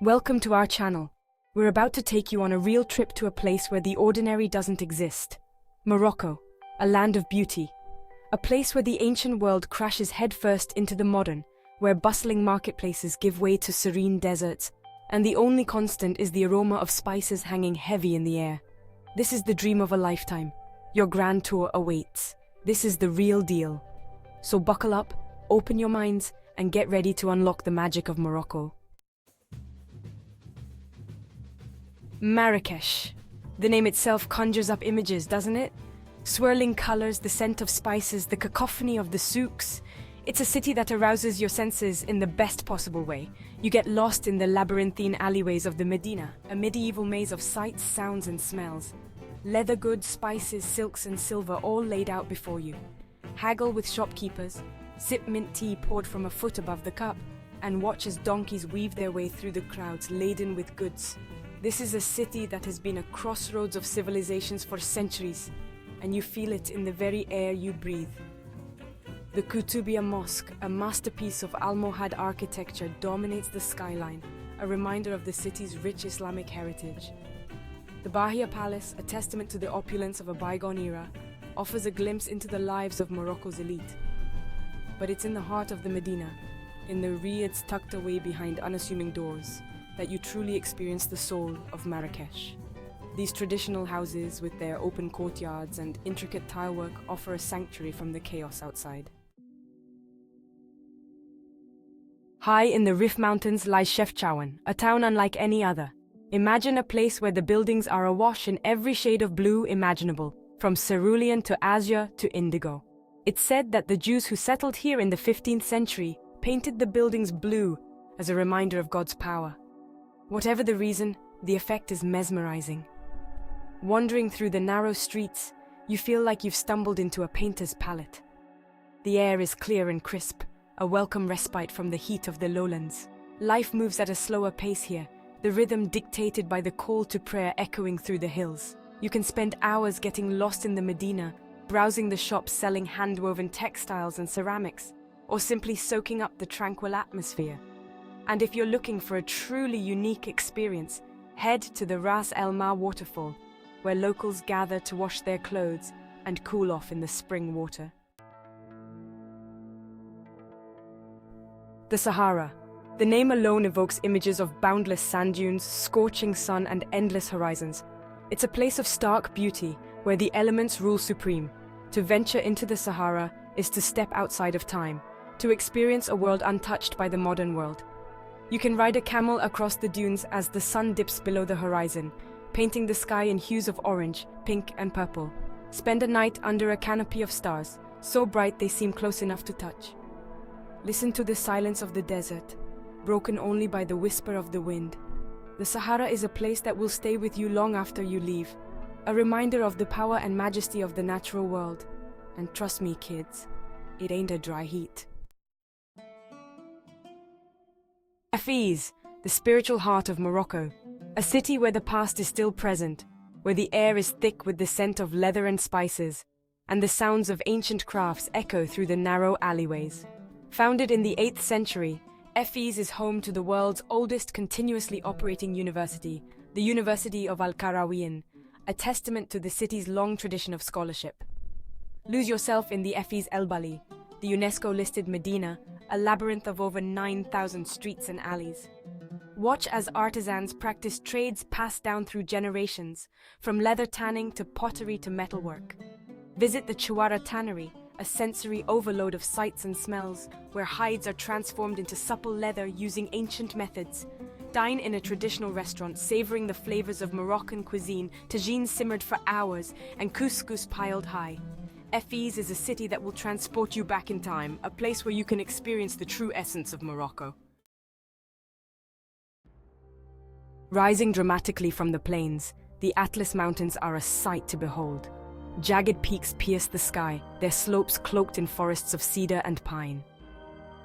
Welcome to our channel. We're about to take you on a real trip to a place where the ordinary doesn't exist. Morocco, a land of beauty. A place where the ancient world crashes headfirst into the modern, where bustling marketplaces give way to serene deserts, and the only constant is the aroma of spices hanging heavy in the air. This is the dream of a lifetime. Your grand tour awaits. This is the real deal. So buckle up, open your minds, and get ready to unlock the magic of Morocco. Marrakech. The name itself conjures up images, doesn't it? Swirling colors, the scent of spices, the cacophony of the souks. It's a city that arouses your senses in the best possible way. You get lost in the labyrinthine alleyways of the Medina, a medieval maze of sights, sounds, and smells. Leather goods, spices, silks, and silver all laid out before you. Haggle with shopkeepers, sip mint tea poured from a foot above the cup, and watch as donkeys weave their way through the crowds laden with goods. This is a city that has been a crossroads of civilizations for centuries, and you feel it in the very air you breathe. The Koutoubia Mosque, a masterpiece of Almohad architecture, dominates the skyline, a reminder of the city's rich Islamic heritage. The Bahia Palace, a testament to the opulence of a bygone era, offers a glimpse into the lives of Morocco's elite. But it's in the heart of the Medina, in the riads tucked away behind unassuming doors, that you truly experience the soul of Marrakech. These traditional houses, with their open courtyards and intricate tilework, offer a sanctuary from the chaos outside. High in the Rif Mountains lies Chefchaouen, a town unlike any other. Imagine a place where the buildings are awash in every shade of blue imaginable, from cerulean to azure to indigo. It's said that the Jews who settled here in the 15th century painted the buildings blue as a reminder of God's power. Whatever the reason, the effect is mesmerizing. Wandering through the narrow streets, you feel like you've stumbled into a painter's palette. The air is clear and crisp, a welcome respite from the heat of the lowlands. Life moves at a slower pace here, the rhythm dictated by the call to prayer echoing through the hills. You can spend hours getting lost in the Medina, browsing the shops selling hand-woven textiles and ceramics, or simply soaking up the tranquil atmosphere. And if you're looking for a truly unique experience, head to the Ras El-Fna waterfall, where locals gather to wash their clothes and cool off in the spring water. The Sahara. The name alone evokes images of boundless sand dunes, scorching sun, and endless horizons. It's a place of stark beauty, where the elements rule supreme. To venture into the Sahara is to step outside of time, to experience a world untouched by the modern world. You can ride a camel across the dunes as the sun dips below the horizon, painting the sky in hues of orange, pink, and purple. Spend a night under a canopy of stars, so bright they seem close enough to touch. Listen to the silence of the desert, broken only by the whisper of the wind. The Sahara is a place that will stay with you long after you leave, a reminder of the power and majesty of the natural world. And trust me, kids, it ain't a dry heat. Fez, the spiritual heart of Morocco, a city where the past is still present, where the air is thick with the scent of leather and spices, and the sounds of ancient crafts echo through the narrow alleyways. Founded in the 8th century, Fez is home to the world's oldest continuously operating university, the University of Al-Qarawiyyin, a testament to the city's long tradition of scholarship. Lose yourself in the Fez El Bali, the UNESCO-listed Medina, a labyrinth of over 9,000 streets and alleys. Watch as artisans practice trades passed down through generations, from leather tanning to pottery to metalwork. Visit the Chouara tannery, a sensory overload of sights and smells, where hides are transformed into supple leather using ancient methods. Dine in a traditional restaurant, savoring the flavors of Moroccan cuisine, tagine simmered for hours, and couscous piled high. Fez is a city that will transport you back in time, a place where you can experience the true essence of Morocco. Rising dramatically from the plains, the Atlas Mountains are a sight to behold. Jagged peaks pierce the sky, their slopes cloaked in forests of cedar and pine.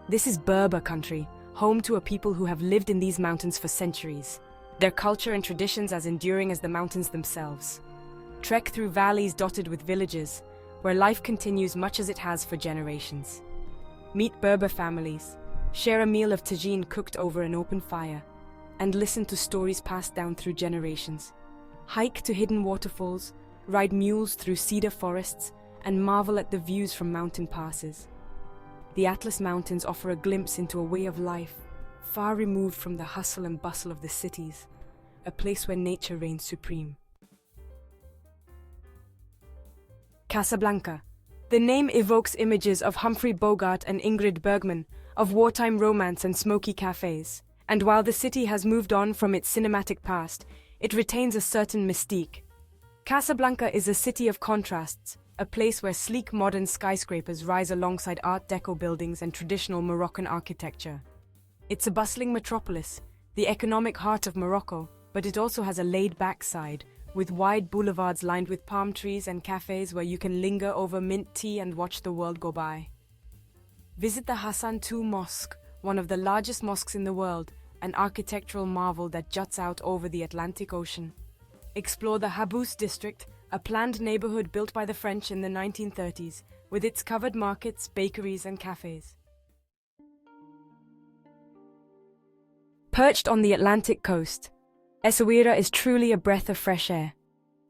This is Berber country, home to a people who have lived in these mountains for centuries, their culture and traditions as enduring as the mountains themselves. Trek through valleys dotted with villages, where life continues much as it has for generations. Meet Berber families, share a meal of tagine cooked over an open fire, and listen to stories passed down through generations. Hike to hidden waterfalls, ride mules through cedar forests, and marvel at the views from mountain passes. The Atlas Mountains offer a glimpse into a way of life, far removed from the hustle and bustle of the cities, a place where nature reigns supreme. Casablanca. The name evokes images of Humphrey Bogart and Ingrid Bergman, of wartime romance and smoky cafes. And while the city has moved on from its cinematic past, it retains a certain mystique. Casablanca is a city of contrasts, a place where sleek modern skyscrapers rise alongside Art Deco buildings and traditional Moroccan architecture. It's a bustling metropolis, the economic heart of Morocco, but it also has a laid-back side, with wide boulevards lined with palm trees and cafes where you can linger over mint tea and watch the world go by. Visit the Hassan II Mosque, one of the largest mosques in the world, an architectural marvel that juts out over the Atlantic Ocean. Explore the Habous district, a planned neighborhood built by the French in the 1930s, with its covered markets, bakeries, and cafes. Perched on the Atlantic coast, Essaouira is truly a breath of fresh air.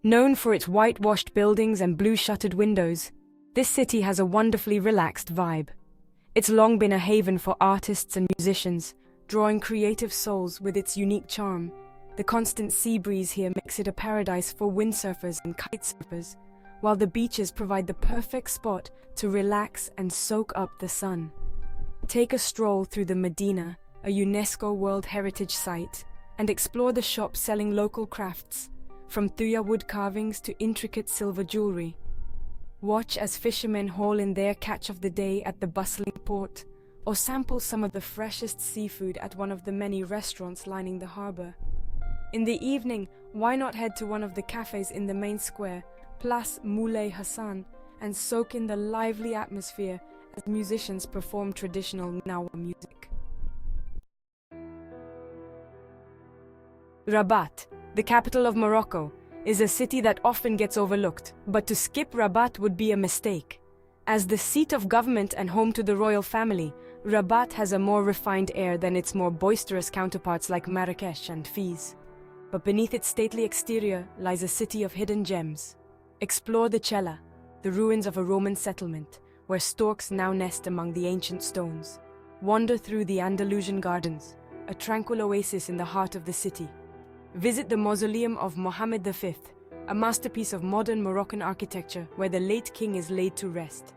Known for its whitewashed buildings and blue-shuttered windows, this city has a wonderfully relaxed vibe. It's long been a haven for artists and musicians, drawing creative souls with its unique charm. The constant sea breeze here makes it a paradise for windsurfers and kitesurfers, while the beaches provide the perfect spot to relax and soak up the sun. Take a stroll through the Medina, a UNESCO World Heritage Site, and explore the shops selling local crafts, from thuya wood carvings to intricate silver jewelry. Watch as fishermen haul in their catch of the day at the bustling port, or sample some of the freshest seafood at one of the many restaurants lining the harbor. In the evening, why not head to one of the cafes in the main square, Place Moulay Hassan, and soak in the lively atmosphere as musicians perform traditional Nawa music. Rabat, the capital of Morocco, is a city that often gets overlooked, but to skip Rabat would be a mistake. As the seat of government and home to the royal family, Rabat has a more refined air than its more boisterous counterparts like Marrakech and Fez. But beneath its stately exterior lies a city of hidden gems. Explore the Cella, the ruins of a Roman settlement, where storks now nest among the ancient stones. Wander through the Andalusian gardens, a tranquil oasis in the heart of the city. Visit the mausoleum of Mohammed V, a masterpiece of modern Moroccan architecture where the late king is laid to rest.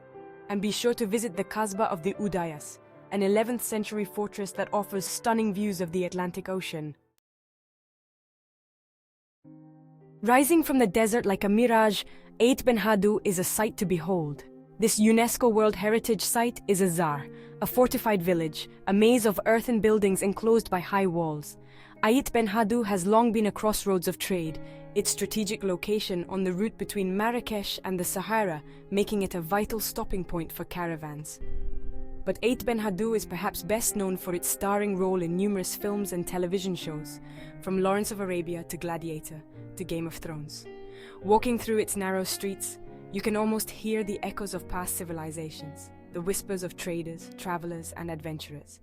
And be sure to visit the Kasbah of the Udayas, an 11th century fortress that offers stunning views of the Atlantic Ocean. Rising from the desert like a mirage, El Fna is a sight to behold. This UNESCO World Heritage Site is a zar, a fortified village, a maze of earthen buildings enclosed by high walls. El Fna has long been a crossroads of trade, its strategic location on the route between Marrakech and the Sahara, making it a vital stopping point for caravans. But El Fna is perhaps best known for its starring role in numerous films and television shows, from Lawrence of Arabia to Gladiator to Game of Thrones. Walking through its narrow streets, you can almost hear the echoes of past civilizations, the whispers of traders, travelers, and adventurers.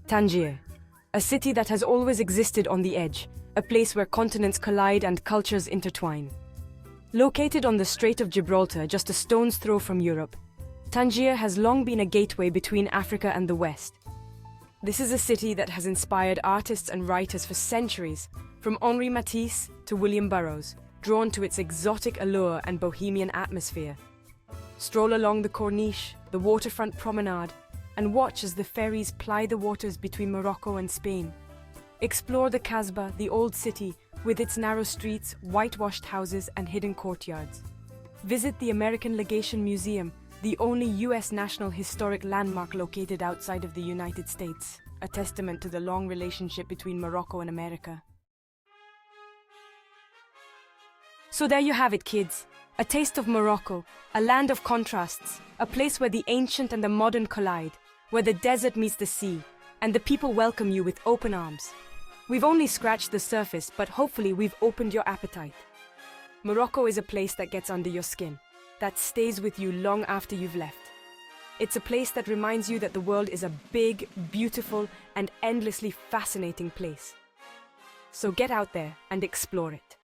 Tangier, a city that has always existed on the edge, a place where continents collide and cultures intertwine. Located on the Strait of Gibraltar, just a stone's throw from Europe, Tangier has long been a gateway between Africa and the West. This is a city that has inspired artists and writers for centuries, from Henri Matisse to William Burroughs, drawn to its exotic allure and bohemian atmosphere. Stroll along the Corniche, the waterfront promenade, and watch as the ferries ply the waters between Morocco and Spain. Explore the Kasbah, the old city, with its narrow streets, whitewashed houses, and hidden courtyards. Visit the American Legation Museum, the only U.S. National Historic Landmark located outside of the United States, a testament to the long relationship between Morocco and America. So there you have it, kids. A taste of Morocco, a land of contrasts, a place where the ancient and the modern collide, where the desert meets the sea, and the people welcome you with open arms. We've only scratched the surface, but hopefully we've opened your appetite. Morocco is a place that gets under your skin, that stays with you long after you've left. It's a place that reminds you that the world is a big, beautiful, and endlessly fascinating place. So get out there and explore it.